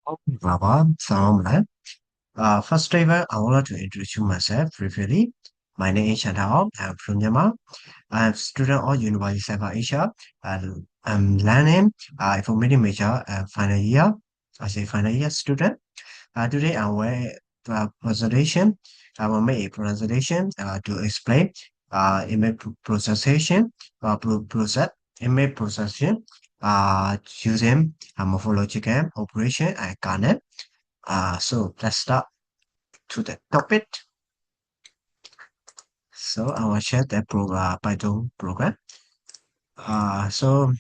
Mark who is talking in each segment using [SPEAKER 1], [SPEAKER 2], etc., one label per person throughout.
[SPEAKER 1] Salam alaikum. First ever, I would like to introduce myself briefly. My name is Chantal. I'm from Myanmar. I'm a student of University of South Asia. I'm learning information major final year as a final year student. Today I will presentation. I will make a presentation to explain image processing, process image processing using morphological operation and kernel. So let's start to the topic. So I will share the Python program. Uh, so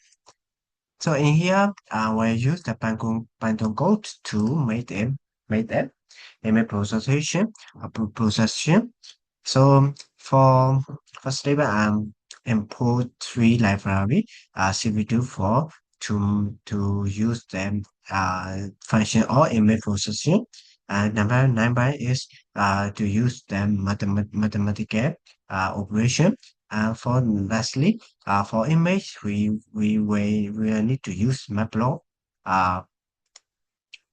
[SPEAKER 1] so in here, we use the Python code to make them image processing, processing. So for step, import three library, CV2 for to use them function or image processing. And number is to use them mathematical operation. And for lastly, for image, we need to use Matplotlib uh,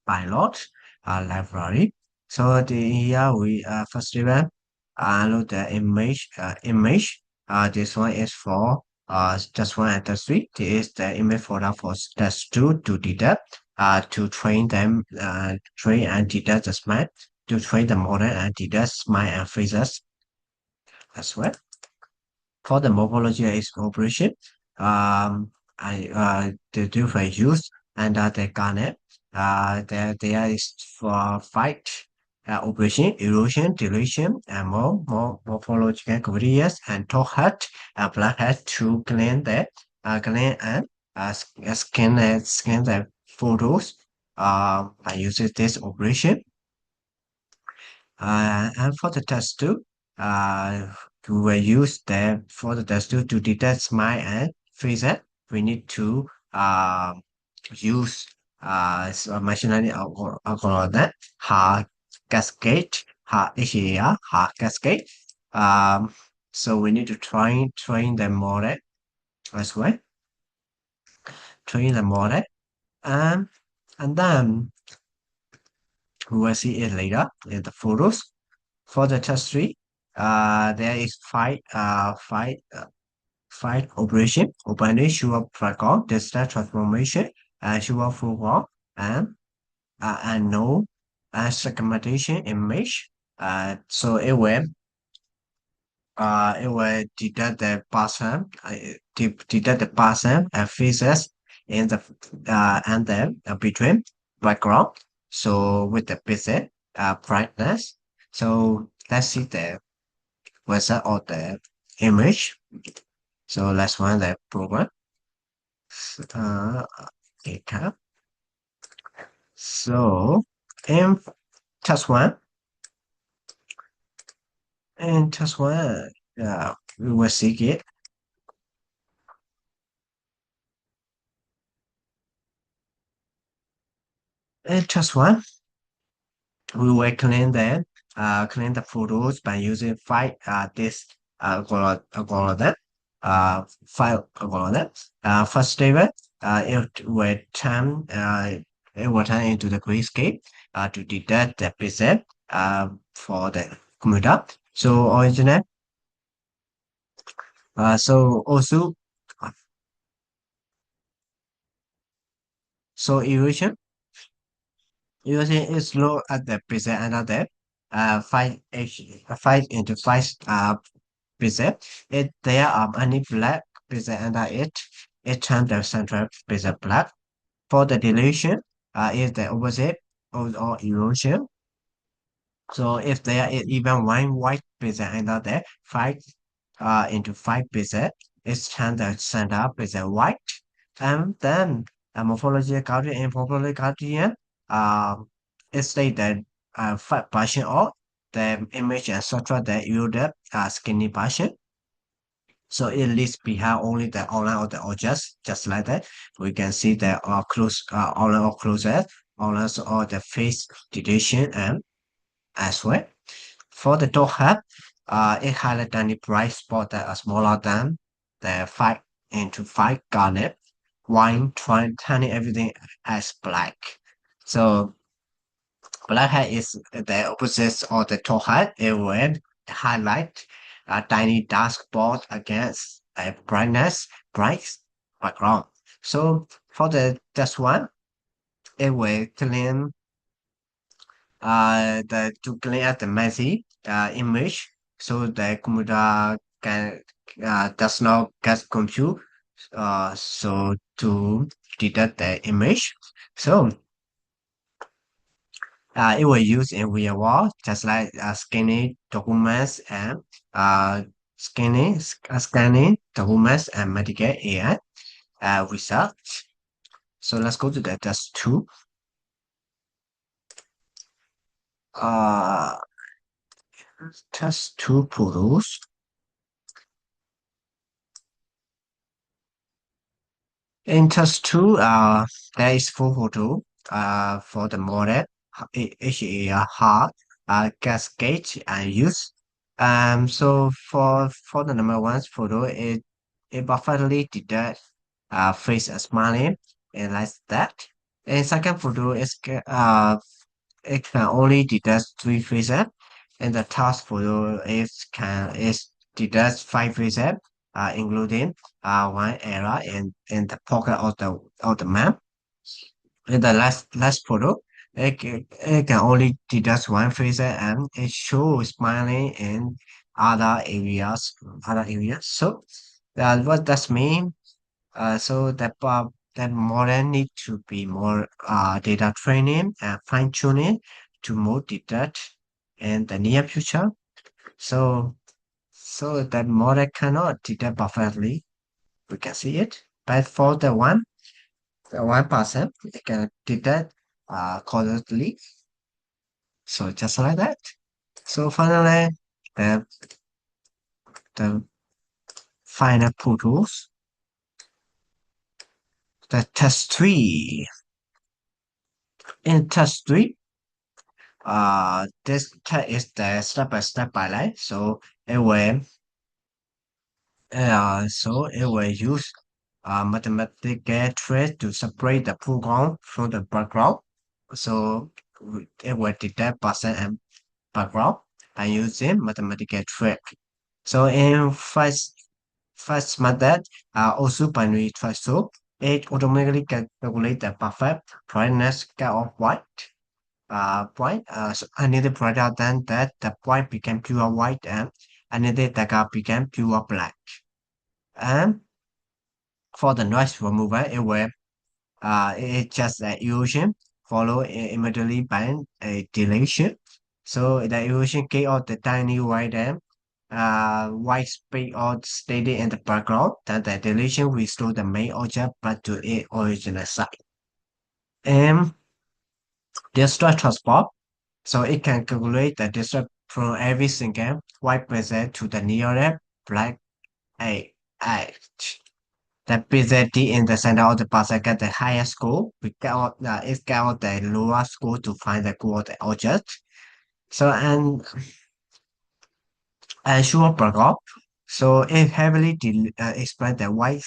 [SPEAKER 1] pilot library. So here we first event load the image. This one is for test one and test three. This is the image folder for test two to detect to train them train and detect the smile to train the model and detect smile and faces as well. For the morphology is operation, the different use and the garnet. There is for fight operation, erosion, deletion, and more morphological criteria and top hat and black hat to clean and scan the photos by using this operation. And for the test two, we will use the for the test two to detect smile and faces. We need to use machine learning algorithm, Haar cascade, Haar HAR, Haar cascade. Um, so we need to train the model as well, train the model, and and then we will see it later in the photos. For the test three, there is five operation: opening, sure record, digital transformation, sure full and no segmentation image. So it will detect the person, detect the person and faces in the and then between background. So with the pixel brightness. So let's see the result of the image. So let's run the program. Uh, okay. So in task one, in task one, we will see it. In task one, we will clean the photos by using this algorithm, file algorithm. First step, it will turn into the grayscale to detect the preset for the computer. So original, so also, uh, so erosion is low at the preset another 5 into 5 preset. If there are any black preset under it, it turns the central preset black. For the deletion, is the opposite of all erosion. So if there is even one white preset under there, 5 into 5 preset, it's turns the center preset white. And then morphology guardian and morphology guardian, um, it state that 5% of the image and etc. that you the skinny version. So it leaves behind only the outline of the objects, just like that. We can see the close outline of closure, outlines of the face deletion and as well. For the dog head, it highlights any bright spot that are smaller than the 5 into 5 garnet, while turning everything as black. So Black hat is the opposite of the tall hat. It will highlight a tiny dark spot against a bright background. So for the this one, it will clean the to clean up the messy image so the computer can does not get confused. So to detect the image. So it was used in real world, just like scanning documents and uh, scanning documents and medical AI research. So let's go to the test two. Uh, test two photos. In test two, there is full photo for the model, HAR, hard, cascade, and use. So for the number one photo, it perfectly detect face and smiling and like that. And second photo it can only detect three faces, and the task photo is detect five faces, including one area in the pocket of the map. In the last photo, it can only detect one face and it shows smiling in other areas. So what does mean? So that model need to be more data training and fine tuning to more detect in the near future. So so that model cannot detect perfectly. We can see it, but for the 1%, it can detect correctly. So just like that. So finally, the the final photos, the test three. In test three, this test is the step-by-step highlight. So it will use mathematical trace to separate the foreground from the background. So it will detect person and background by using mathematical trick. So in first method, also binary threshold, it automatically calculate the perfect brightness scale of white. So I need to point out then that the white became pure white and another dagger became pure black. And for the noise remover, it's just an illusion followed immediately by a deletion. So the illusion gave out the tiny white and white speak out steady in the background. Then the deletion restore the main object back to its original site. And distance transport, so it can calculate the distance from every single white pixel to the nearest black edge. The PZD in the center of the puzzle get the highest score. It got the lower score to find the core of the object. So and sure Bergop. So it heavily explained the white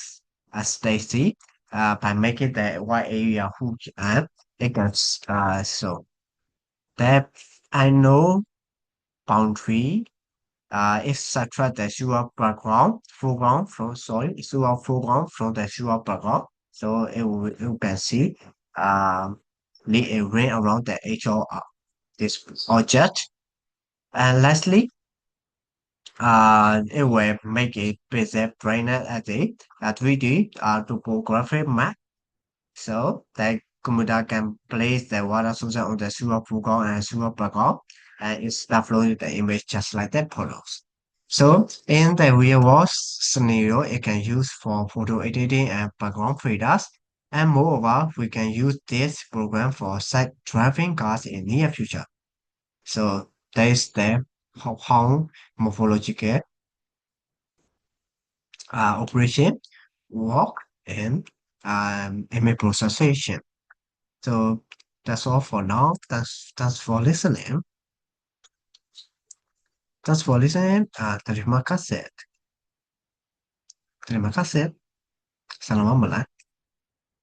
[SPEAKER 1] Stacy by making the white area huge and it gets so that I know boundary it subtract the zero foreground from zero foreground from the zero background. So you can see need a ring around the edge of this object. And lastly, it will make a basic brainer at the 3D topographic map. So the computer can place the water source on the zero foreground and zero background, and it's uploading the image just like that photos. So in the real world scenario, it can use for photo editing and background filters. And moreover, we can use this program for self-driving cars in near future. So that is the how morphological operation work in image processing. So that's all for now. That's for listening. That's for listening. Terima kasih. Terima kasih. Selamat malam.